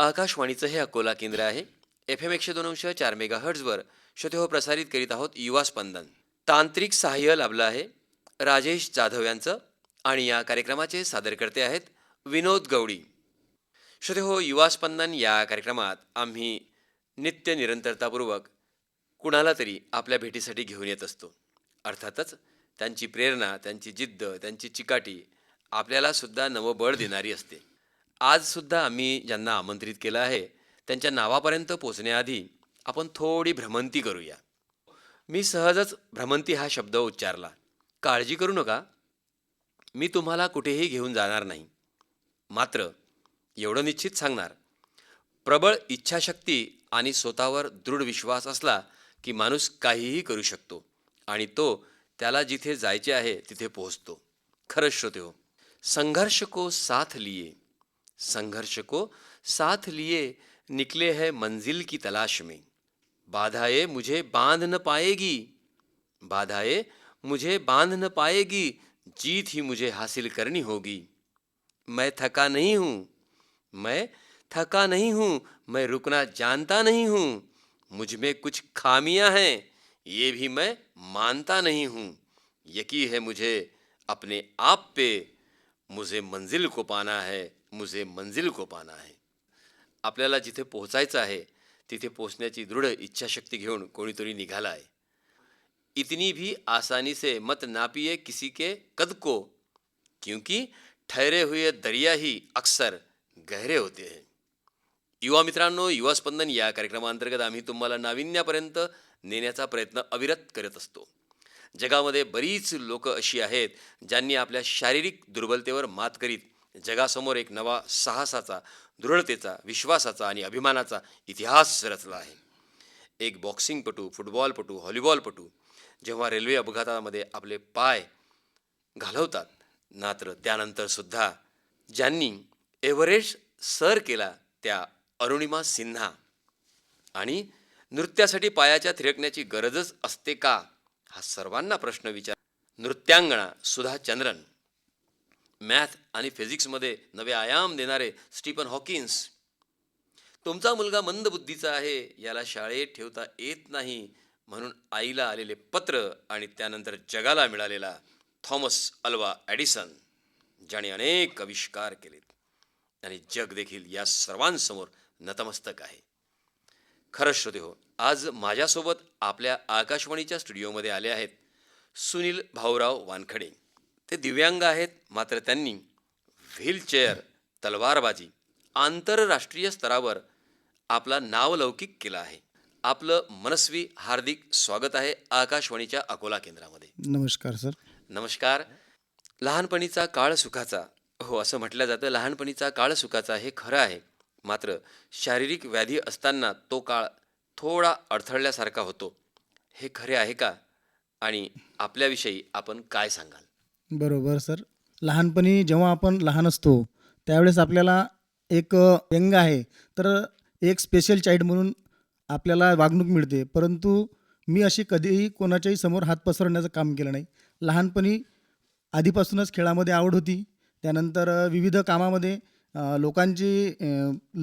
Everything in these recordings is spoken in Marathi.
आकाशवाणीचं हे अकोला केंद्र आहे. FM 102.4 मेगाहर्ट्झवर श्रोते हो प्रसारित करीत आहोत युवा स्पंदन. तांत्रिक सहाय्य लाभलं आहे राजेश जाधव यांचं आणि या कार्यक्रमाचे सादरकर्ते आहेत विनोद गवडी. श्रोते हो, युवा स्पंदन या कार्यक्रमात आम्ही नित्य निरंतरतापूर्वक कुणाला तरी आपल्या भेटीसाठी घेऊन येत असतो. अर्थातच त्यांची प्रेरणा, त्यांची जिद्द, त्यांची चिकाटी आपल्याला सुद्धा नवं बळ देणारी असते. आजसुद्धा आम्ही ज्यांना आमंत्रित केलं आहे त्यांच्या नावापर्यंत पोचण्याआधी आपण थोडी भ्रमंती करूया. मी सहजच भ्रमंती हा शब्द उच्चारला. काळजी करू नका, मी तुम्हाला कुठेही घेऊन जाणार नाही. मात्र एवढं निश्चित सांगणार, प्रबळ इच्छाशक्ती आणि स्वतःवर दृढ विश्वास असला की माणूस काहीही करू शकतो आणि तो त्याला जिथे जायचे आहे तिथे पोहोचतो. खरंच श्रोते हो, संघर्ष को साथ लिए, संघर्ष को साथ लिए निकले है मंजिल की तलाश में. बाधाएं मुझे बांध न पाएगी, बाधाएं मुझे बांध न पाएगी, जीत ही मुझे हासिल करनी होगी. मैं थका नहीं हूँ, मैं थका नहीं हूँ, मैं रुकना जानता नहीं हूँ. मुझ में कुछ खामियां हैं, ये भी मैं मानता नहीं हूँ. यकीन है मुझे अपने आप पे, मुझे मंजिल को पाना है, मुझे मंजिल को पाना है. आपल्याला जिथे पोहोचायचं आहे तिथे पोहोचण्याची दृढ इच्छाशक्ती घेऊन कोणीतरी निघाला आहे. इतनी भी आसानी से मत नापिए किसी के कद को, क्योंकि ठहरे हुए दरिया ही अक्सर गहरे होते हैं. युवा मित्रांनो, युवा स्पंदन या कार्यक्रमांतर्गत आम्ही तुम्हाला नाविन्यापर्यंत नेण्याचा प्रयत्न अविरत करत असतो. जगामध्ये बरीच लोक अशी आहेत ज्यांनी आपल्या शारीरिक दुर्बलतेवर मात करीत जगासमोर एक नवा साहसाचा, दृढतेचा, विश्वासाचा आणि अभिमानाचा इतिहास रचला आहे. एक बॉक्सिंगपटू, फुटबॉलपटू, व्हॉलीबॉलपटू जेव्हा रेल्वे अपघातामध्ये आपले पाय घालवतात, मात्र त्यानंतरसुद्धा ज्यांनी एव्हरेस्ट सर केला त्या अरुणिमा सिन्हा. आणि नृत्यासाठी पायाच्या थिरकण्याची गरजच असते का, हा सर्वांना प्रश्न विचार. नृत्यांगणा सुधा चंद्रन, मॅथ आणि फिजिक्समध्ये नवे आयाम देणारे स्टीफन हॉकिन्स. तुमचा मुलगा मंदबुद्धीचा आहे, याला शाळेत ठेवता येत नाही म्हणून आईला आलेले पत्र आणि त्यानंतर जगाला मिळालेला थॉमस अल्वा एडिसन, ज्याने अनेक आविष्कार केलेत आणि जग देखील या सर्वांसमोर नतमस्तक आहे. खरंच श्रोते हो, आज माझ्यासोबत आपल्या आकाशवाणीच्या स्टुडिओमध्ये आले आहेत सुनील भाऊराव वानखडे. ते दिव्यांग आहेत, मात्र त्यांनी व्हीलचेअर, तलवारबाजी आंतरराष्ट्रीय स्तरावर आपला नावलौकिक केला आहे. आपलं मनस्वी हार्दिक स्वागत आहे आकाशवाणीच्या अकोला केंद्रामध्ये. नमस्कार सर. नमस्कार. लहानपणीचा काळ सुखाचा, हो असं म्हटलं जातं, लहानपणीचा काळ सुखाचा हे खरं आहे. मात्र शारीरिक व्याधी असताना तो काळ थोडा अडथळल्यासारखा होतो, हे खरे आहे का? आणि आपल्याविषयी आपण काय सांगाल? बरोबर सर. लहानपणी जेव्हा आपण लहान असतो त्यावेळेस आपल्याला एक व्यंग आहे तर एक स्पेशल चाइल्ड म्हणून आपल्याला वागणूक मिळते. परंतु मी अशी कधीही कोणाच्याही समोर हात पसरवण्याचं काम केलं नाही. लहानपणी आधीपासूनच खेळामध्ये आवड होती. त्यानंतर विविध कामामध्ये लोकांची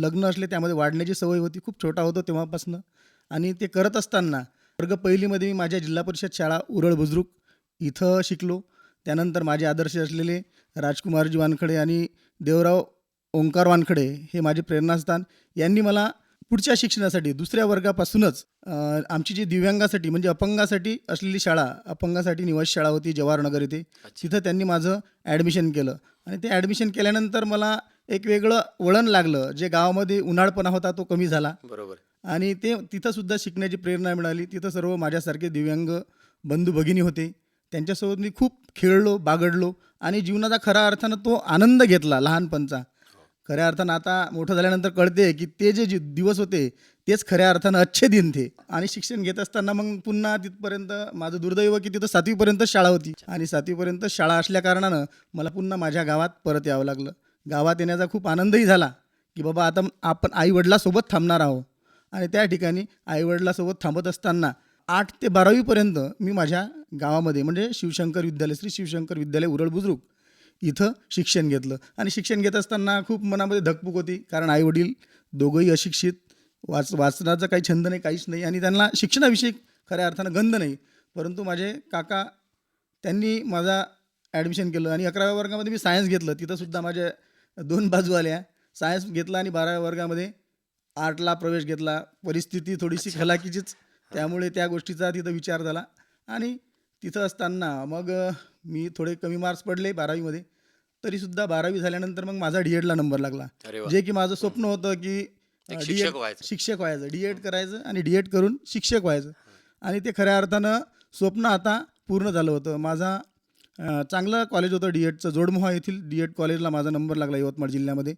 लग्न असले त्यामध्ये वाढण्याची सवय होती. खूप छोटा होतो तेव्हापासून. आणि ते करत असताना वर्ग पहिलीमध्ये मी माझ्या जिल्हा परिषद शाळा उरळ बुजुर्ग इथं शिकलो. त्यानंतर माझे आदर्श असलेले राजकुमारजी वानखडे आणि देवराव ओंकार वानखडे हे माझे प्रेरणास्थान. यांनी मला पुढच्या शिक्षणासाठी दुसऱ्या वर्गापासूनच आमची जी दिव्यांगासाठी म्हणजे अपंगासाठी असलेली शाळा, अपंगासाठी निवासी शाळा होती जवाहरनगर येथे, तिथं त्यांनी माझं ॲडमिशन केलं. आणि ते ॲडमिशन केल्यानंतर मला एक वेगळं वळण लागलं. जे गावामध्ये उन्हाळपणा होता तो कमी झाला. बरोबर. आणि ते तिथंसुद्धा शिकण्याची प्रेरणा मिळाली. तिथं सर्व माझ्यासारखे दिव्यांग बंधू भगिनी होते. त्यांच्यासोबत मी खूप खेळलो, बागडलो आणि जीवनाचा खऱ्या अर्थानं तो आनंद घेतला लहानपणचा. खऱ्या अर्थानं आता मोठं झाल्यानंतर कळते की ते जे दिवस होते तेच खऱ्या अर्थानं अच्छे दिन थे. आणि शिक्षण घेत असताना मग पुन्हा तिथपर्यंत माझं दुर्दैव की तिथं 7वीपर्यंत शाळा होती. आणि 7वीपर्यंत शाळा असल्या कारणानं मला पुन्हा माझ्या गावात परत यावं लागलं. गावात येण्याचा खूप आनंदही झाला की बाबा आता आपण आईवडिलासोबत थांबणार आहोत. आणि त्या ठिकाणी आईवडिलासोबत थांबत असताना 8 ते 12वीपर्यंत मी माझ्या गावामध्ये म्हणजे शिवशंकर विद्यालय, श्री शिवशंकर विद्यालय उरळ बुद्रुक इथं शिक्षण घेतलं. आणि शिक्षण घेत असताना खूप मनामध्ये धकपक होती, कारण आईवडील दोघंही अशिक्षित, वाचनाचा काही छंद नाही, काहीच नाही, आणि त्यांना शिक्षणाविषयी खऱ्या अर्थानं गंध नाही. परंतु माझे काका त्यांनी माझा ॲडमिशन केलं आणि 11व्या वर्गामध्ये मी सायन्स घेतलं. तिथंसुद्धा माझ्या दोन बाजू आल्या. सायन्स घेतला आणि 12व्या वर्गामध्ये आर्टला प्रवेश घेतला. परिस्थिती थोडीशी खलाकीचीच, त्यामुळे त्या गोष्टीचा तिथं विचार झाला. आणि तिथं असताना मग मी थोडे कमी मार्क्स पडले 12वीमध्ये. तरीसुद्धा 12वी झाल्यानंतर मग माझा डी.एडला नंबर लागला. अरे वा. जे की माझं स्वप्न होतं की एक डी शिक्षक व्हायचं. शिक्षक व्हायचं, डी.एड करायचं आणि डी.एड करून शिक्षक व्हायचं. आणि ते खऱ्या अर्थानं स्वप्न आता पूर्ण झालं होतं. माझा चांगलं कॉलेज होतं डी.एडचं, जोडमोहा येथील डी.एड कॉलेजला माझा नंबर लागला यवतमाळ जिल्ह्यामध्ये.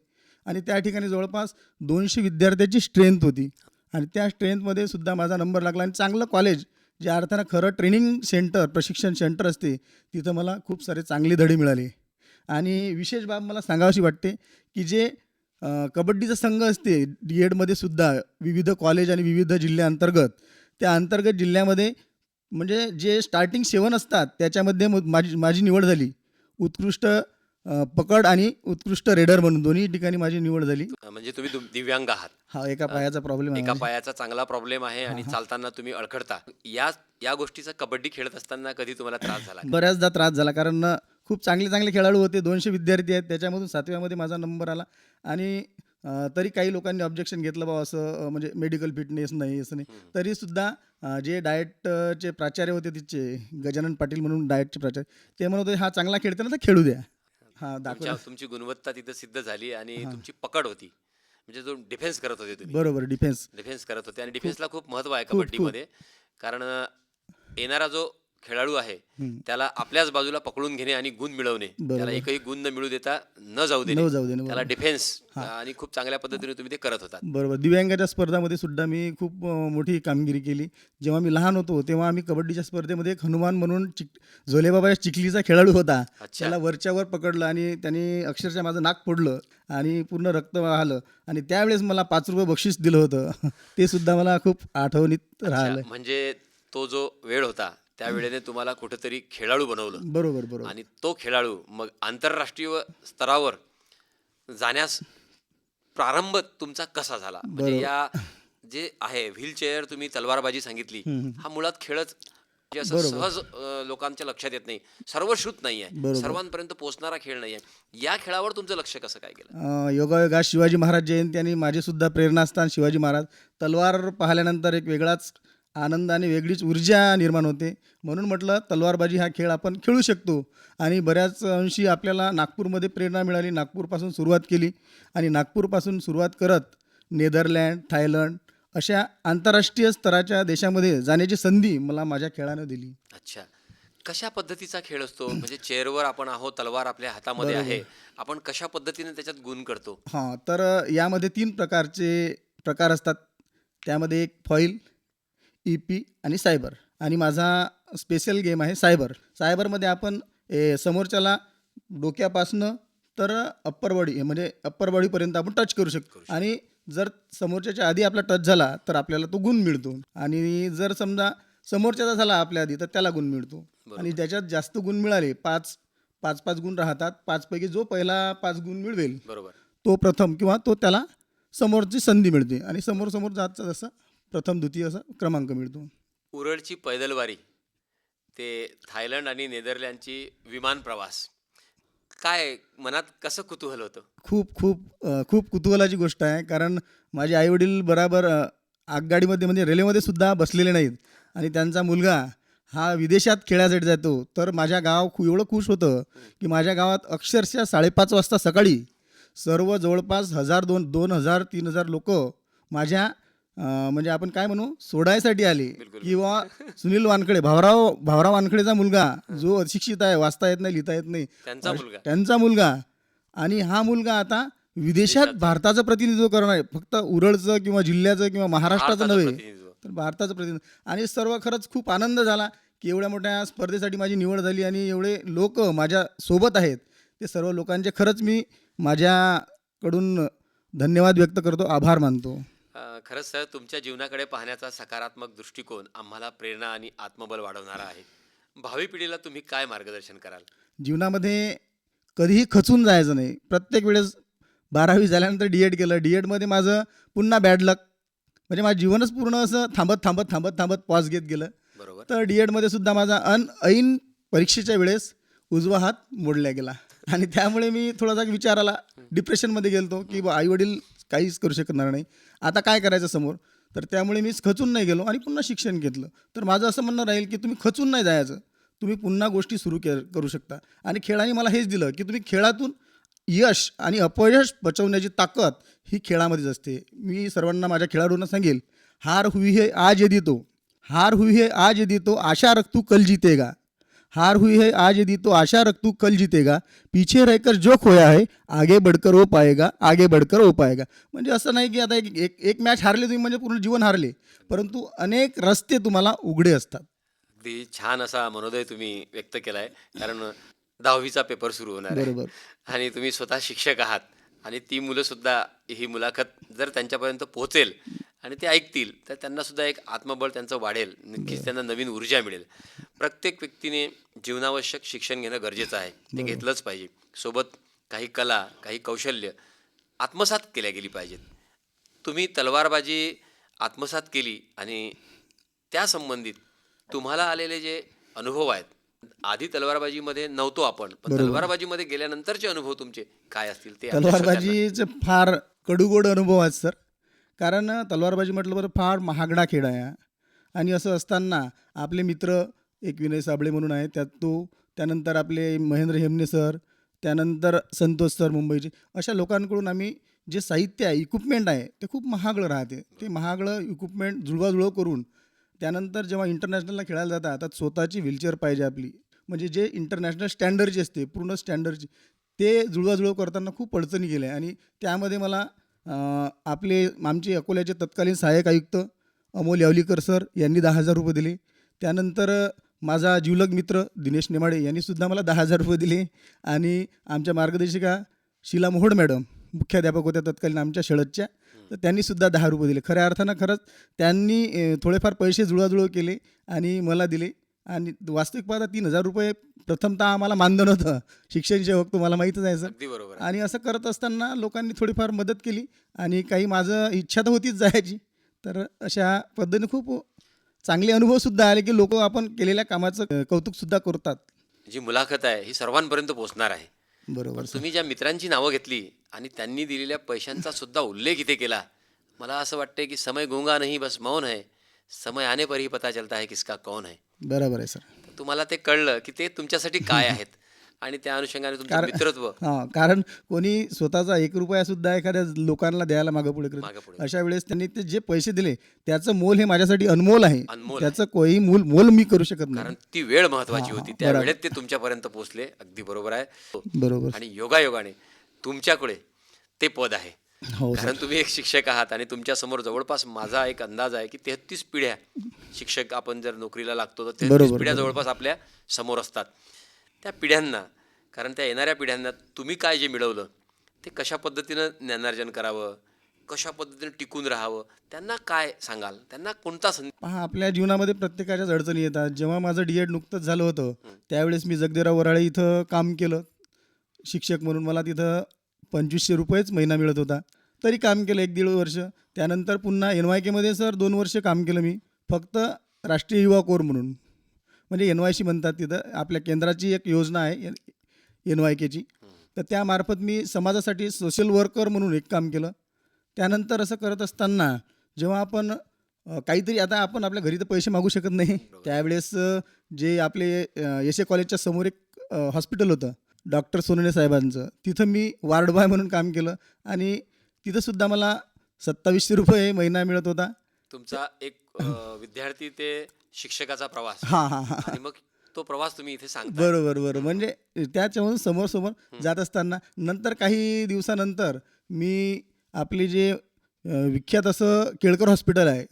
आणि त्या ठिकाणी जवळपास 200 विद्यार्थ्याची स्ट्रेंथ होती. आणि त्या स्ट्रेंथमध्ये सुद्धा माझा नंबर लागला. आणि चांगलं कॉलेज, ज्या अर्थानं खरं ट्रेनिंग सेंटर, प्रशिक्षण सेंटर असते, तिथं मला खूप सारे चांगले धडे मिळाले. आणि विशेष बाब मला सांगावीशी वाटते की जे कबड्डीचा संघ असते डी.एडमध्ये सुद्धा, विविध कॉलेज आणि विविध जिल्ह्याअंतर्गत, त्या अंतर्गत जिल्ह्यामध्ये म्हणजे जे स्टार्टिंग 7 असतात त्याच्यामध्ये माझी निवड झाली. उत्कृष्ट पकड आणि उत्कृष्ट रेडर म्हणून दोन्ही ठिकाणी माझी निवड झाली. म्हणजे तुम्ही दिव्यांग आहात. हा एका पायाचा प्रॉब्लेम आहे एका माझ्या. पायाचा चांगला प्रॉब्लेम आहे आणि चालताना तुम्ही अडखडता. या गोष्टीचा कबड्डी खेळत असताना कधी तुम्हाला त्रास झाला का? बऱ्याचदा त्रास झाला, कारण खूप चांगले चांगले खेळाडू होते. 200 विद्यार्थी आहेत, त्याच्यामधून 7व्यामध्ये माझा नंबर आला. आणि तरी काही लोकांनी ऑब्जेक्शन घेतलं बा असं म्हणजे मेडिकल फिटनेस नाही, असं नाही. तरीसुद्धा जे डाएटचे प्राचार्य होते तिथचे, गजानन पाटील म्हणून डाएटचे प्राचार्य, ते म्हणत होते हा चांगला खेळते ना, तर खेळू द्या. हा दाखवलं. तुमची गुणवत्ता तिथं सिद्ध झाली आणि तुमची पकड होती. म्हणजे जो डिफेन्स करत होते तुम्ही, बरोबर, डिफेन्स करत होते. आणि डिफेन्सला खूप महत्व आहे कबड्डीमध्ये. कारण येणारा जो खेळाडू आहे त्याला आपल्याच बाजूला पकडून घेणे आणि गुण मिळवणे, त्याला एकही गुण न मिळू देता न जाऊ देणे, त्याला डिफेन्स, आणि खूप चांगल्या पद्धतीने तुम्ही ते करत होता. बरोबर. दिव्यांगाच्या स्पर्धामध्ये सुद्धा मी खूप मोठी कामगिरी केली. जेव्हा मी लहान होतो तेव्हा आम्ही कबड्डीच्या स्पर्धेमध्ये एक हनुमान म्हणून झोलेबाबाच्या चिखलीचा खेळाडू होता. त्याला वरच्यावर पकडलं आणि त्याने अक्षरशः माझं नाक फोडलं आणि पूर्ण रक्त वाहलं. आणि त्यावेळेस मला 5 रुपये बक्षीस दिलं होतं. ते सुद्धा मला खूप आठवणीत राहिलं. म्हणजे तो जो वेळ होता त्या वेळेने तुम्हाला कुठेतरी खेळाडू बनवलं. बरोबर. आणि तो खेळाडू मग आंतरराष्ट्रीय स्तरावर जाण्यास प्रारंभ तुमचा कसा झाला? म्हणजे या जे आहे व्हीलचेअर, तुम्ही तलवारबाजी सांगितली, हा मुळात खेळच म्हणजे असं सहज लोकांच्या लक्षात येत नाही, सर्वश्रुत नाही आहे, सर्वांपर्यंत पोहोचणारा खेळ नाही आहे. या खेळावर तुमचं लक्ष कसं काय गेलं? योगायोगा शिवाजी महाराज जयंती आणि माझे सुद्धा प्रेरणास्थान शिवाजी महाराज. तलवार पाहिल्यानंतर एक वेगळाच आनंद आणि वेगळीच ऊर्जा निर्माण होते. म्हणून म्हटलं तलवारबाजी हा खेळ आपण खेळू शकतो. आणि बऱ्याच अंशी आपल्याला नागपूरमध्ये प्रेरणा मिळाली. नागपूरपासून सुरुवात केली आणि नागपूरपासून सुरुवात करत नेदरलँड, थायलंड अशा आंतरराष्ट्रीय स्तराच्या देशामध्ये जाण्याची संधी मला माझ्या खेळानं दिली. अच्छा, कशा पद्धतीचा खेळ असतो? म्हणजे चेअरवर आपण आहोत, तलवार आपल्या हातामध्ये आहे, आपण कशा पद्धतीने त्याच्यात गुण करतो? हां, तर यामध्ये 3 प्रकारचे प्रकार असतात. त्यामध्ये एक फॉईल, EP आणि सायबर. आणि माझा स्पेशल गेम आहे सायबर. सायबरमध्ये आपण समोरच्याला डोक्यापासनं तर अप्पर बॉडी म्हणजे अप्पर बॉडीपर्यंत आपण टच करू शकतो. आणि जर समोरच्याच्या आधी आपला टच झाला तर आपल्याला तो गुण मिळतो. आणि जर समजा समोरच्याचा झाला आपल्या आधी तर त्याला गुण मिळतो. आणि ज्याच्यात जास्त गुण मिळाले, 5 गुण राहतात, 5 पैकी जो पहिला 5 गुण मिळवेल तो प्रथम, किंवा तो त्याला समोरची संधी मिळते. आणि समोर जात जसं प्रथम द्वितीय असा क्रमांक मिळतो. उरळची पैदलवारी ते थायलंड आणि नेदरलँडची विमान प्रवास, काय मनात कसं कुतूहल होतं? खूप कुतूहलाची गोष्ट आहे. कारण माझे आईवडील बराबर आगगाडीमध्ये म्हणजे रेल्वेमध्ये सुद्धा बसलेले नाहीत. आणि त्यांचा मुलगा हा विदेशात खेळायसाठी जातो. तर माझ्या गाव एवढं खुश होतं की माझ्या गावात अक्षरशः 5:30 वाजता सकाळी सर्व जवळपास 1000, 2000, 3000 लोक माझ्या म्हणजे आपण काय म्हणू सोडायसाठी आले. किंवा सुनील वानखडे, भावराव वानखडेचा मुलगा, जो अशिक्षित आहे, वाचता येत नाही, लिहिता येत नाही, त्यांचा मुलगा. आणि हा मुलगा आता विदेशात भारताचं प्रतिनिधित्व करणार आहे. फक्त उरळचं किंवा जिल्ह्याचं किंवा महाराष्ट्राचं नव्हे, तर भारताचं प्रतिनिधित्व. आणि सर्व खरंच खूप आनंद झाला की एवढ्या मोठ्या स्पर्धेसाठी माझी निवड झाली आणि एवढे लोक माझ्या सोबत आहेत. ते सर्व लोकांचे खरंच मी माझ्याकडून धन्यवाद व्यक्त करतो, आभार मानतो. खरंच सर, तुमच्या जीवनाकडे पाहण्याचा सकारात्मक दृष्टिकोन आम्हाला प्रेरणा आणि आत्मबल वाढवणारा आहे. भावी पिढीला तुम्ही काय मार्गदर्शन कराल? जीवनामध्ये कधीही खचून जायचं नाही. प्रत्येक वेळेस 12वी झाल्यानंतर डी-एड केलं. डी-एडमध्ये माझं पुन्हा बॅड लक. म्हणजे माझं जीवनच पूर्ण असं थांबत पॉज घेत गेलं. बरोबर. तर डी-एडमध्ये सुद्धा माझा ऐन परीक्षेच्या वेळेस उजवा हात मोडला गेला आणि त्यामुळे मी थोडासा विचार आला, डिप्रेशनमध्ये गेलो की आईवडील काहीच करू शकणार नाही, आता काय करायचं समोर. तर त्यामुळे मी खचून नाही गेलो आणि पुन्हा शिक्षण घेतलं. तर माझं असं म्हणणं राहील की तुम्ही खचून नाही जायचं, तुम्ही पुन्हा गोष्टी सुरू करू शकता. आणि खेळाने मला हेच दिलं की तुम्ही खेळातून यश आणि अपयश बचवण्याची ताकद ही खेळामध्येच असते. मी सर्वांना माझ्या खेळाडूंना सांगेल, हार हुई है आज यदि तो, हार हुई है आज यदि तो आशा रख तू कल जीतेगा, हार हुई है आज यदि तो आशा रख तू कल जीतेगा, पीछे रहकर जो खोया है आगे बढ़कर वो पाएगा, आगे बढ़कर वो पाएगा. म्हणजे असं नाही की आता एक मॅच हारले तुम्ही म्हणजे पूर्ण जीवन हारले, परंतु अनेक रस्ते तुम्हाला उघडे असतात. अगदी छान असा मनोदय तुम्ही व्यक्त केला आहे. कारण 10वीचा पेपर सुरू होणार आहे बरोबर. आणि तुम्ही स्वतः शिक्षक आहात आणि ती मुलंसुद्धा ही मुलाखत जर त्यांच्यापर्यंत पोहोचेल आणि ते ऐकतील तर त्यांनासुद्धा एक आत्मबळ त्यांचं वाढेल. नक्कीच त्यांना नवीन ऊर्जा मिळेल. प्रत्येक व्यक्तीने जीवनावश्यक शिक्षण घेणं गरजेचं आहे. ते घेतलंच पाहिजे. सोबत काही कला, काही कौशल्य आत्मसात केल्या गेली पाहिजेत. तुम्ही तलवारबाजी आत्मसात केली आणि त्या संबंधित तुम्हाला आलेले जे अनुभव आहेत, आधी तलवारबाजीमध्ये नव्हतो आपण, पण तलवारबाजीमध्ये गेल्यानंतरचे अनुभव तुमचे काय असतील ते आपल्या श्रोत्यांना. तलवारबाजीचे फार कडूगोड अनुभव आहेत सर. कारण तलवारबाजी म्हटलं बरं फार महागडा खेळ आहे हा. आणि असं असताना आपले मित्र एक विनय साबळे म्हणून आहे, त्यानंतर आपले महेंद्र हेमने सर, त्यानंतर संतोष सर मुंबईचे, अशा लोकांकडून आम्ही जे साहित्य आहे, इक्विपमेंट आहे, ते खूप महागडं राहते. ते महागडं इक्विपमेंट जुळवाजुळव करून त्यानंतर जेव्हा इंटरनॅशनलला खेळायला जातात तर स्वतःची व्हीलचेअर पाहिजे आपली, म्हणजे जे इंटरनॅशनल स्टँडर्डची असते, पूर्ण स्टँडर्डची, ते जुळवाजुळव करताना खूप अडचणी गेल्या. आणि त्यामध्ये मला आमचे अकोल्याचे तत्कालीन सहाय्यक आयुक्त अमोल यावलीकर सर यांनी 10,000 रुपये दिले. त्यानंतर माझा जिवलग मित्र दिनेश नेमाडे यांनीसुद्धा मला 10,000 रुपये दिले. आणि आमच्या मार्गदर्शिका शीला मोहोड मॅडम मुख्याध्यापक होत्या तत्कालीन आमच्या शाळेच्या, तर त्यांनीसुद्धा 10 रुपये दिले. खऱ्या अर्थानं खरंच त्यांनी थोडेफार पैसे जुळवाजुळव केले आणि मला दिले. आणि वास्तविक पाहता 3,000 रुपये प्रथमतः आम्हाला मानधन होतं. शिक्षण सेवक तुम्हाला माहीतच आहे सर. अगदी बरोबर आहे. आणि असं करत असताना लोकांनी थोडीफार मदत केली आणि काही माझं इच्छा तर होतीच जायची. तर अशा पद्धतीने खूप चांगले अनुभवसुद्धा आले की लोक आपण केलेल्या कामाचं कौतुकसुद्धा करतात. जी मुलाखत आहे ही सर्वांपर्यंत पोहोचणार आहे. बरोबर पण सर. तुम्ही ज्या मित्रांची नावं घेतली आणि त्यांनी दिलेल्या पैशांचा सुद्धा उल्लेख इथे केला, मला असं वाटतंय की समय गूंगा नहीं बस मौन है, समय आने पर ही पता चलता है किसका कौन है. बरोबर आहे सर. तर तुम्हाला ते कळलं की ते तुमच्यासाठी काय आहेत आणि त्या अनुषंगाने तुमचं मित्रत्व कारण कोणी स्वतःचा 1 रुपयासुद्धा एखाद्या लोकांना द्यायला मागं पुढे करत. मागं-पुढे. अशा वेळेस त्यांनी ते जे पैसे दिले त्याचं मोल हे माझ्यासाठी अनमोल आहे. अनमोल त्याचं कोणी मोल मी करू शकत कारण नाही. ती वेळ महत्वाची होती. त्या बरोबर. वेळेत ते तुमच्यापर्यंत पोहोचले. अगदी बरोबर आहे. बरोबर. आणि योगायोगाने तुमच्याकडे ते पद आहे. हो सर. कारण तुम्ही एक शिक्षक आहात आणि तुमच्या समोर जवळपास माझा एक अंदाज आहे की 33 पिढ्या शिक्षक आपण जर नोकरीला लागतो तर 33 बरोबर, पिढ्या बरोबर. जवळपास आपल्या समोर असतात. त्या पिढ्यांना, कारण त्या येणाऱ्या पिढ्यांना तुम्ही काय जे मिळवलं ते कशा पद्धतीनं ज्ञानार्जन करावं, कशा पद्धतीनं टिकून राहावं, त्यांना काय सांगाल? त्यांना कोणता पहा, आपल्या जीवनामध्ये प्रत्येकाच्याच अडचणी येतात. जेव्हा माझं डी-एड नुकतंच झालं होतं त्यावेळेस मी जगदेवराव वराळे इथं काम केलं शिक्षक म्हणून. मला तिथं 2,500 रुपयेच महिना मिळत होता. तरी काम केलं 1-1.5 वर्ष. त्यानंतर पुन्हा NYKमध्ये सर 2 वर्ष काम केलं मी, फक्त राष्ट्रीय युवा कोर म्हणून, म्हणजे NYC म्हणतात तिथं. आपल्या केंद्राची एक योजना आहे NYKची, तर त्यामार्फत मी समाजासाठी सोशल वर्कर म्हणून एक काम केलं. त्यानंतर असं करत असताना जेव्हा आपण काहीतरी, आता आपण आपल्या घरी तर पैसे मागू शकत नाही, त्यावेळेस जे आपले एस ए कॉलेजच्या समोर एक हॉस्पिटल होतं डॉक्टर सोनवणे साहेबांचं, तिथं मी वार्ड बॉय म्हणून काम केलं आणि तिथंसुद्धा मला 2,700 रुपये महिना मिळत होता. तुमचा एक विद्यार्थी ते शिक्षकाचा प्रवास हां. आणि मग तो प्रवास तुम्ही इथे सांगता. बरोबर. म्हणजे त्याच्यावरून समोर जात असताना नंतर काही दिवसानंतर मी आपले जे विख्यात असं केळकर हॉस्पिटल आहे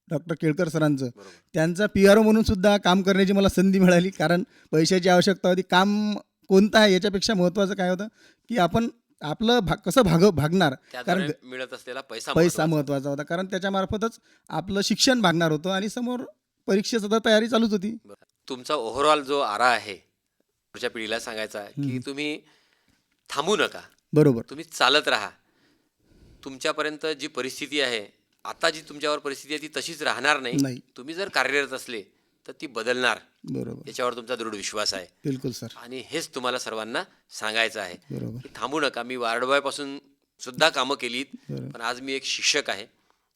डॉक्टर केळकर सरांचं, त्यांचा PRO म्हणून सुद्धा काम करण्याची मला संधी मिळाली. कारण पैशाची आवश्यकता होती. काम कोणतं आहे याच्यापेक्षा महत्त्वाचं काय होतं की आपण आपलं कसं भागणार, कारण मिळत असलेला पैसा महत्त्वाचा होता. कारण त्याच्यामार्फतच आपलं शिक्षण भागणार होतं आणि समोर परीक्षेची सुद्धा तयारी चालूच होती. तुमचा ओव्हरऑल जो आरा आहे पुढच्या पिढीला सांगायचा आहे की तुम्ही थांबू नका, बरोबर. तुम्ही चालत राहा. तुमच्यापर्यंत जी परिस्थिती आहे, आता जी तुमच्यावर परिस्थिती आहे ती तशीच राहणार नाही. नाही. तुम्ही जर कार्यरत असले तर ती बदलणार, बरोबर. याच्यावर तुमचा दृढ विश्वास आहे. बिलकुल सर. आणि हेच तुम्हाला सर्वांना सांगायचं आहे बरोबर. की थांबू नका. मी वार्डबॉयपासून सुद्धा कामं केलीत, बरोबर. पण आज मी एक शिक्षक आहे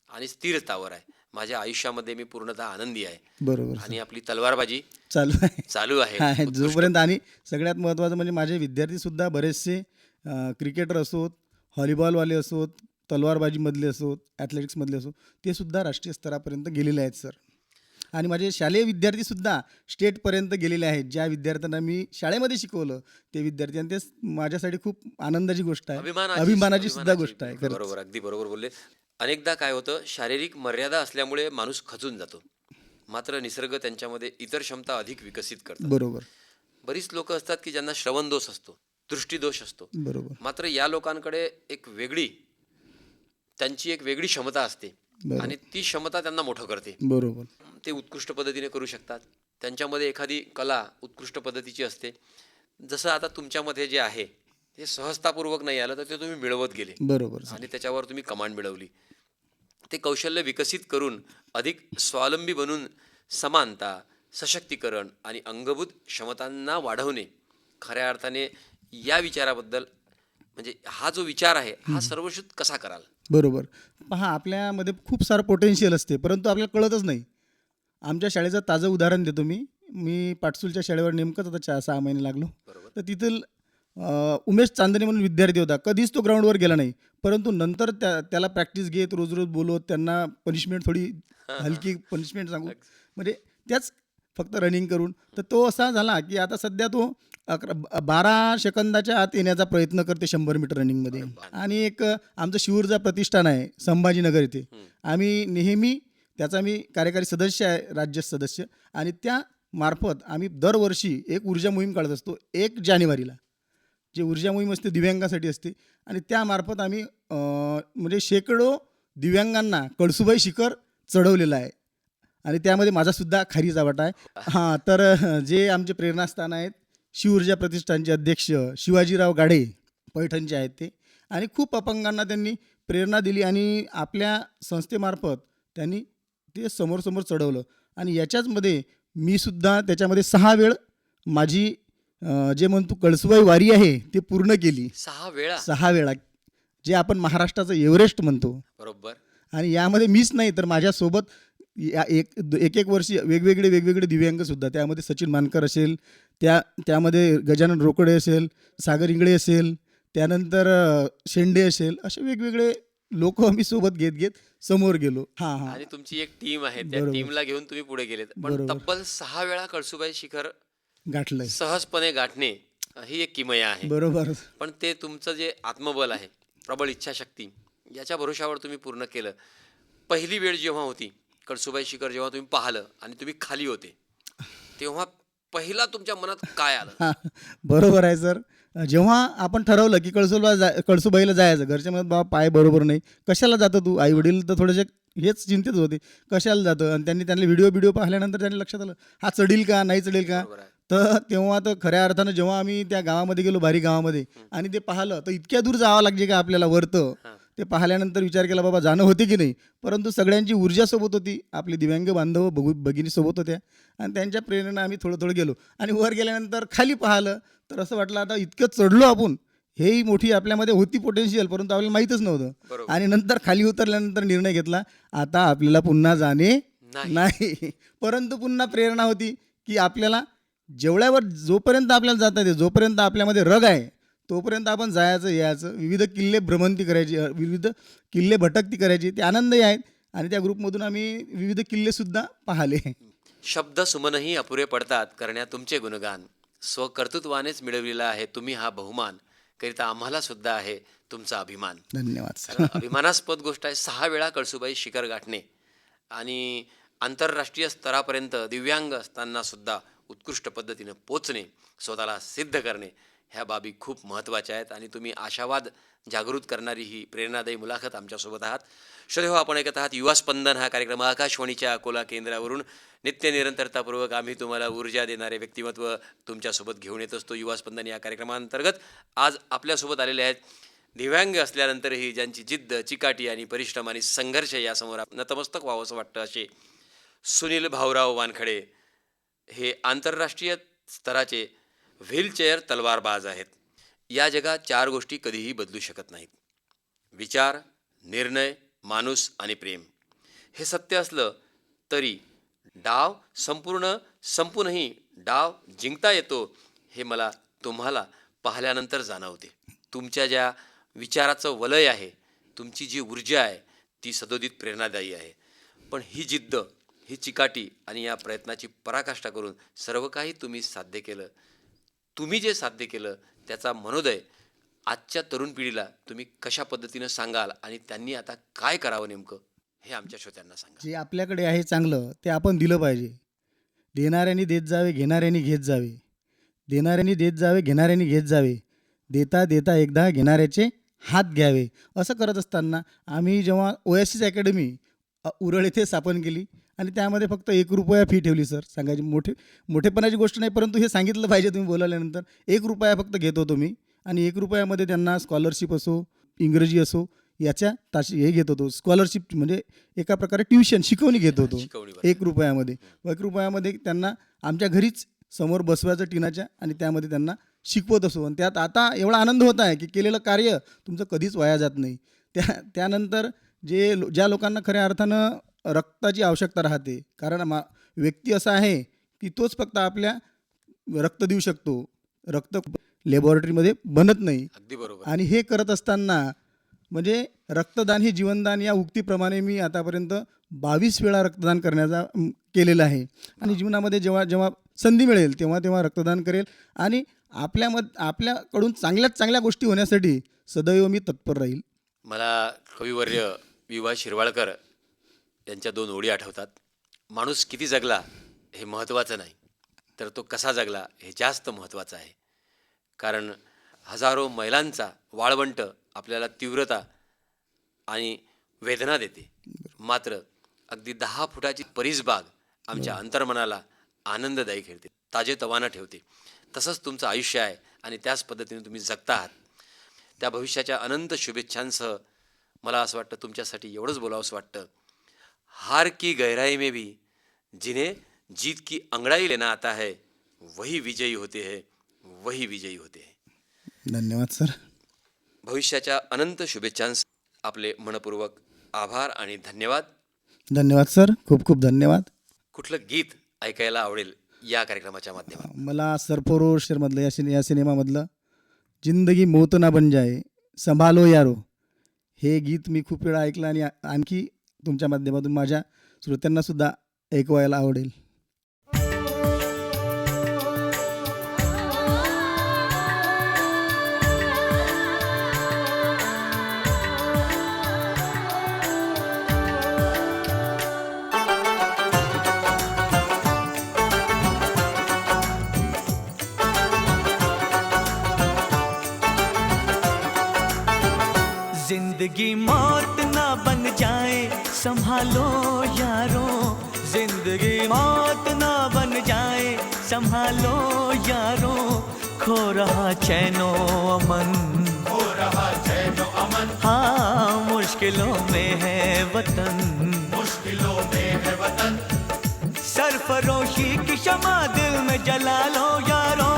आणि स्थिरतावर आहे. माझ्या आयुष्यामध्ये मी पूर्णतः आनंदी आहे बरोबर सर. आणि आपली तलवारबाजी चालू आहे. चालू आहे. आहे उत्कृष्ट. जोपर्यंत. आणि सगळ्यात महत्त्वाचं म्हणजे माझे विद्यार्थीसुद्धा बरेचसे क्रिकेटर असोत, व्हॉलीबॉलवाले असोत, तलवारबाजीमधले असोत, ॲथलेटिक्समधले असोत, ते सुद्धा राष्ट्रीय स्तरापर्यंत गेलेले आहेत सर. आणि माझे शालेय विद्यार्थीसुद्धा स्टेटपर्यंत गेलेले आहेत. ज्या विद्यार्थ्यांना मी शाळेमध्ये शिकवलं ते विद्यार्थी, आणि ते माझ्यासाठी खूप आनंदाची गोष्ट आहे, अभिमानाची सुद्धा गोष्ट आहे. खरंच. बरोबर, अगदी बरोबर बोलले. अनेकदा काय होतं, शारीरिक मर्यादा असल्यामुळे माणूस खचून जातो, मात्र निसर्ग त्यांच्यामध्ये इतर क्षमता अधिक विकसित करतो. बरोबर. बरीच लोक असतात की ज्यांना श्रवण दोष असतो, दृष्टीदोष असतो, बरोबर. मात्र या लोकांकडे त्यांची एक वेगळी क्षमता असते बरोबर. आणि ती क्षमता त्यांना मोठं करते. बरोबर. ते उत्कृष्ट पद्धतीने करू शकतात. त्यांच्यामध्ये एखादी कला उत्कृष्ट पद्धतीची असते. जसं आता तुमच्यामध्ये जे आहे ते सहजतापूर्वक नाही आलं तर ते तुम्ही मिळवत गेले बरोबर सर. आणि त्याच्यावर तुम्ही कमांड मिळवली. ते कौशल्य विकसित करून अधिक स्वावलंबी बनून समानता, सशक्तीकरण आणि अंगभूत क्षमतांना वाढवणे, खऱ्या अर्थाने या विचाराबद्दल, म्हणजे हा जो विचार आहे हा सर्वश्रुत कसा कराल? बरोबर. पहा, आपल्यामध्ये खूप सारं पोटेन्शियल असते, परंतु आपल्याला कळतच नाही. आमच्या शाळेचं ताजं उदाहरण देतो मी. मी पाटसूलच्या शाळेवर नेमकंच आता 6 महिने लागलो. बरोबर. तर तिथील उमेश चांदणे म्हणून विद्यार्थी होता. कधीच तो ग्राउंडवर गेला नाही. परंतु नंतर त्याला प्रॅक्टिस घेत, रोज रोज बोलवत, त्यांना पनिशमेंट थोडी हलकी पनिशमेंट सांगू, म्हणजे त्याच फक्त रनिंग करून, तर तो असा झाला की आता सध्या तो 12 सेकंदाच्या आत येण्याचा प्रयत्न करते 100 मीटर रनिंगमध्ये. आणि एक आमचं शिवूरचा प्रतिष्ठान आहे संभाजीनगर इथे. आम्ही नेहमी त्याचा मी कार्यकारी सदस्य आहे, राज्य सदस्य, आणि त्या मार्फत आम्ही दरवर्षी एक ऊर्जा मोहीम काढत असतो 1 जानेवारीला. जे ऊर्जा मोहीम असते दिव्यांगासाठी असते, आणि त्यामार्फत आम्ही म्हणजे शेकडो दिव्यांगांना कळसुबाई शिखर चढवलेलं आहे, आणि त्यामध्ये माझासुद्धा खारीचा वाटा आहे. हां, तर जे आमचे प्रेरणास्थान आहेत, शिवऊर्जा प्रतिष्ठानचे अध्यक्ष शिवाजीराव गाढे पैठणचे आहेत ते, आणि खूप अपंगांना त्यांनी प्रेरणा दिली आणि आपल्या संस्थेमार्फत त्यांनी ते समोर चढवलं. आणि याच्याचमध्ये मी सुद्धा त्याच्यामध्ये 6 वेळ माझी जे म्हणतो कळसुबाई वारी आहे ते पूर्ण केली. 6 वेळा? 6 वेळा, जे आपण महाराष्ट्राचं एव्हरेस्ट म्हणतो. बरोबर. आणि यामध्ये मीच नाही तर माझ्यासोबत एक वर्षी वेगवेगळे दिव्यांगसुद्धा, त्यामध्ये सचिन मानकर असेल, त्यामध्ये गजानन रोकडे असेल, सागर इंगळे असेल, त्यानंतर शेंडे असेल, असे वेगवेगळे लोक आम्ही सोबत घेत समोर गेलो. हां. आणि तुमची एक टीम आहे, त्या बरोबर. टीमला घेऊन तुम्ही पुढे गेलेत. पण बरोबर. तब्बल 6 वेळा कळसुबाई शिखर गाठलंय. सहजपणे गाठणे ही एक किमया आहे. बरोबर. पण ते तुमचं जे आत्मबल आहे, प्रबळ इच्छाशक्ती, याच्या भरोशावर तुम्ही पूर्ण केलं. पहिली वेळ जेव्हा होती कळसुबाई शिखर, जेव्हा तुम्ही पाहिलं आणि तुम्ही खाली होते, तेव्हा पहिला तुमच्या मनात काय आलं? हां, बरोबर आहे सर. जेव्हा आपण ठरवलं की कळसुबाईला जायचं, घरच्या म्हणत बाबा पाय बरोबर नाही, कशाला जातं तू? आई वडील तर थोडेसे हेच चिंतित होते, कशाला जातं? आणि त्यांनी व्हिडिओ पाहिल्यानंतर त्यांनी लक्षात आलं, हा चढील का नाही चढील का? बरोबर आहे. तर तेव्हा तर खऱ्या अर्थानं जेव्हा आम्ही त्या गावामध्ये गेलो, भारी गावामध्ये, आणि ते पाहिलं, तर इतक्या दूर जावं लागते का आपल्याला वरतं? ते पाहिल्यानंतर विचार केला, बाबा जाणं होते की नाही. परंतु सगळ्यांची ऊर्जा सोबत होती, आपले दिव्यांग बांधव भगिनी सोबत होत्या, आणि त्यांच्या प्रेरणेनं आम्ही थोडं गेलो. आणि वर गेल्यानंतर खाली पाहिलं तर असं वाटलं, आता इतकं चढलो आपण, हेही मोठी आपल्यामध्ये होती पोटेन्शियल, परंतु आपल्याला माहीतच नव्हतं. बरोबर. आणि नंतर खाली उतरल्यानंतर निर्णय घेतला, आता आपल्याला पुन्हा जाणे नाही. परंतु पुन्हा प्रेरणा होती की आपल्याला जेवढ्यावर जोपर्यंत आपल्याला जाता येते, जोपर्यंत आपल्यामध्ये रग आहे, तोपर्यंत आपण जायचं, यायचं, विविध किल्ले भ्रमंती करायची, विविध किल्ले भटकती करायची. ते आनंदही आहेत. आणि त्या ग्रुपमधून आम्ही विविध किल्लेसुद्धा पाहिले. शब्द सुमनही अपुरे पडतात करण्या तुमचे गुणगान. स्वकर्तृत्वानेच मिळवलेला आहे तुम्ही हा बहुमान, करिता आम्हाला सुद्धा आहे तुमचा अभिमान. धन्यवाद सर. कारण अभिमानास्पद गोष्ट आहे 6 वेळा कळसुबाई शिखर गाठणे आणि आंतरराष्ट्रीय स्तरापर्यंत दिव्यांग असताना सुद्धा उत्कृष्ट पद्धतीनं पोचणे, स्वतःला सिद्ध करणे, ह्या बाबी खूप महत्त्वाच्या आहेत आणि तुम्ही आशावाद जागृत करणारी ही प्रेरणादायी मुलाखत आमच्यासोबत आहात. श्रोते हो, आपण ऐकत आहात युवा स्पंदन हा कार्यक्रम आकाशवाणीच्या अकोला केंद्रावरून. नित्य निरंतरतापूर्वक आम्ही तुम्हाला ऊर्जा देणारे व्यक्तिमत्व तुमच्यासोबत घेऊन येत असतो. युवा स्पंदन या कार्यक्रमांतर्गत आज आपल्यासोबत आलेले आहेत दिव्यांग असल्यानंतरही ज्यांची जिद्द, चिकाटी आणि परिश्रम आणि संघर्ष यासमोर नतमस्तक व्हावं असं वाटतं असे सुनील भाऊराव वानखडे. हे आंतरराष्ट्रीय स्तराचे व्हीलचेअर तलवारबाज आहेत. या जगात 4 गोष्टी कधीही बदलू शकत नाहीत: विचार, निर्णय, माणूस आणि प्रेम. हे सत्य असलं तरी डाव संपूनही डाव जिंकता येतो हे मला तुम्हाला पाहिल्यानंतर जाणवते. तुमच्या ज्या विचाराचं वलय आहे, तुमची जी ऊर्जा आहे ती सदोदित प्रेरणादायी आहे. पण ही जिद्द, ही चिकाटी आणि या प्रयत्नाची पराकाष्ठा करून सर्व काही तुम्ही साध्य केलं. तुम्ही जे साध्य केलं त्याचा मनोदय आजच्या तरुण पिढीला तुम्ही कशा पद्धतीनं सांगाल आणि त्यांनी आता काय करावं नेमकं हे आमच्या श्रोत्यांना सांगा. जे आपल्याकडे आहे चांगलं ते आपण दिलं पाहिजे. देणाऱ्यांनी देत जावे, घेणाऱ्यांनी घेत जावे. देणाऱ्यांनी देत जावे, घेणाऱ्यांनी घेत जावे. देता देता एकदा घेणाऱ्याचे हात घ्यावे. असं करत असताना आम्ही जेव्हा ओएसिस अकॅडमी उरळ येथे स्थापन केली आणि त्यामध्ये फक्त ₹1 फी ठेवली. सर, सांगायची मोठेपणाची गोष्ट नाही, परंतु हे सांगितलं पाहिजे तुम्ही बोलावल्यानंतर. ₹1 फक्त घेत होतो मी आणि ₹1 मध्ये स्कॉलरशिप असो, इंग्रजी असो, याच्या हे घेत होतो. स्कॉलरशिप म्हणजे एका प्रकारे ट्युशन शिकवणी घेत होतो. ₹1 ₹1 त्यांना आमच्या घरीच समोर बसवायचं टिनाच्या आणि त्यामध्ये त्यांना शिकवत असो. आणि त्यात आता एवढा आनंद होत आहे की केलेलं कार्य तुमचं कधीच वाया जात नाही. त्यानंतर ज्या लोकांना खऱ्या अर्थानं रक्ताची आवश्यकता राहते, कारण व्यक्ती असा आहे की तोच फक्त आपल्या रक्त देऊ शकतो. रक्त लॅबॉरेटरीमध्ये बनत नाही. अगदी बरोबर. आणि हे करत असताना म्हणजे रक्तदान हे जीवनदान या उक्तीप्रमाणे मी आतापर्यंत 22 वेळा रक्तदान करण्याचा केलेलं आहे. आणि जीवनामध्ये जेव्हा जेव्हा संधी मिळेल तेव्हा रक्तदान करेल आणि आपल्याकडून चांगल्यात चांगल्या गोष्टी होण्यासाठी सदैव मी तत्पर राहील. मला कविवर्य विवा शिरवाळकर यांच्या 2 ओळी आठवतात. माणूस किती जगला हे महत्त्वाचं नाही, तर तो कसा जगला हे जास्त महत्त्वाचं आहे. कारण हजारो मैलांचा वाळवंट आपल्याला तीव्रता आणि वेदना देते, मात्र अगदी 10 फुटाची परिसबाग आमच्या अंतर्मनाला आनंददायी खेळते, ताजेतवानं ठेवते. तसंच तुमचं आयुष्य आहे आणि त्याच पद्धतीने तुम्ही जगता आहात. त्या भविष्याच्या अनंत शुभेच्छांसह मला असं वाटतं तुमच्यासाठी एवढंच बोलावंसं वाटतं, हार की गहराई में भी जिन्हें जीत की अंगड़ाई लेना आता है वही विजयी होते हैं, वही विजयी होते हैं. धन्यवाद सर. भविष्याच्या अनंत शुभेच्छांस आपले मनपूर्वक आभार आणि धन्यवाद. धन्यवाद सर, खूप खूप धन्यवाद. कुठलं गीत ऐकायला आवडेल या कार्यक्रमाच्या माध्यमातून? मला सरफरोशमधलं या सिनेमामधलं जिंदगी मौत ना बन जाए संभालो यारो हे गीत मी खूप वेळा ऐकलं आणि आणखी तुमच्या माध्यमातून माझ्या श्रोत्यांनासुद्धा ऐकवायला आवडेल. जिंदगी मौत ना बन जाए संभालो यारो, जिंदगी मौत ना बन जाए संभालो यारो, खो रहा चैनो अमन, खो रहा चैनो अमन, हाँ मुश्किलों में है वतन, मुश्किलों में है वतन, सरफरोशी की शमा दिल में जला लो यारो,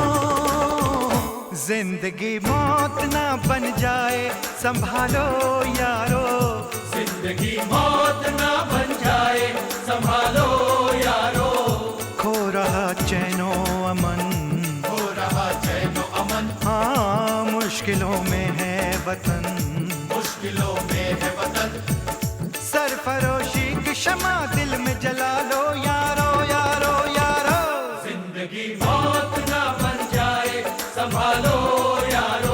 जिंदगी मौत ना बन जाए संभालो यारो, जिंदगी मौत ना बन जाए संभालो यारो, खो रहा चैनो अमन, खो रहा चैनो अमन, हाँ मुश्किलों में है वतन, मुश्किलों में है वतन, सरफरोशी की शमा दिल में जला लो यारो यारो यारो, जिंदगी मौत ना बन जाए संभालो यारो.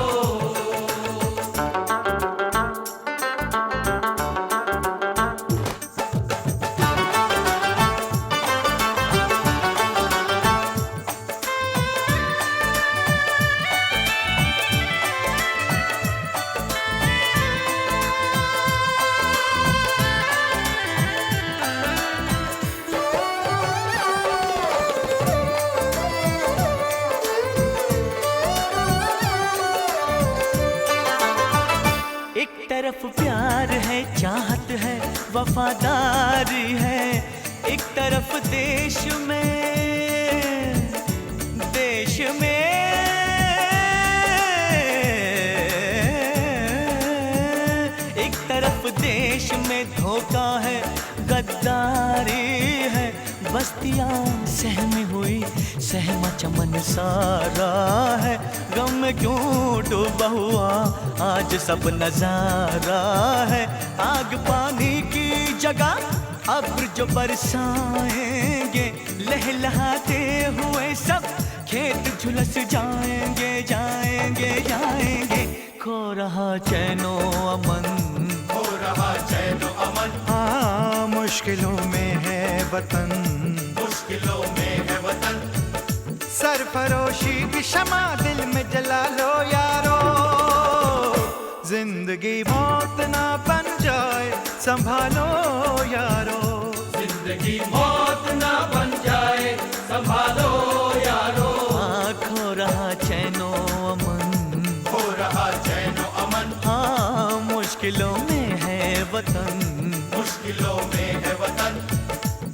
तरफ प्यार है, चाहत है, वफादारी है, एक तरफ देश में एक तरफ देश में धोखा है, गद्दारी है, बस्तियां सहमी हुई, सहमा चमन सारा है, गम में क्यों डूबा हुआ आज सब नजारा है, आग पानी की जगह अब्र जो बरसाएंगे, लहलहाते हुए सब खेत झुलस जाएंगे, जाएंगे, जाएंगे, खो रहा चैनो अमन, हो रहा चैन अमन, हाँ मुश्किलों में है वतन, मुश्किलों में है वतन, सरफरोशी की शमा दिल में जला लो यारो, जिंदगी मौत ना बन जाए संभालो यारो, जिंदगी मौत ना बन जाए संभालो यारो, खो रहा चैनो अमन, हो रहा चैन अमन, हाँ मुश्किलों में है वतन, मुश्किलों में है वतन,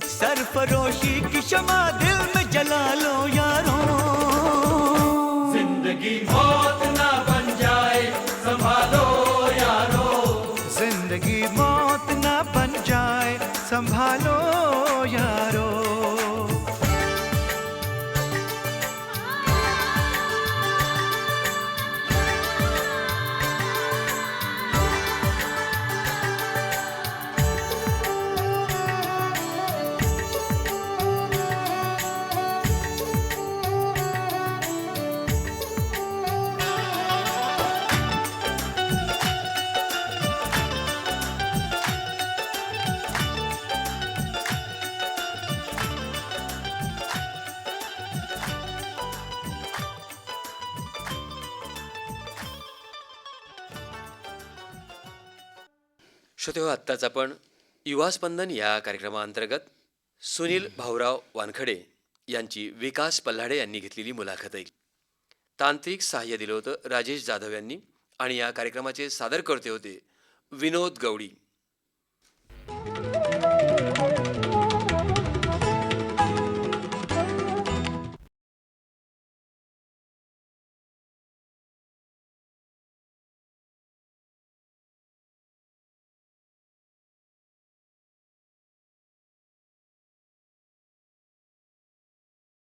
सरफरोशी की शमा दिल में जला लो यारो, जिंदगी मौत ना बन जाए संभालो यारो, जिंदगी मौत ना बन जाए संभालो यारो। श्रोते हो, आत्ताच आपण युवा स्पंदन या कार्यक्रमाअंतर्गत सुनील भाऊराव वानखडे यांची विकास पल्हाडे यांनी घेतलेली मुलाखत ऐकली. तांत्रिक सहाय्य दिलं होतं राजेश जाधव यांनी आणि या कार्यक्रमाचे सादरकर्ते होते विनोद गवडी.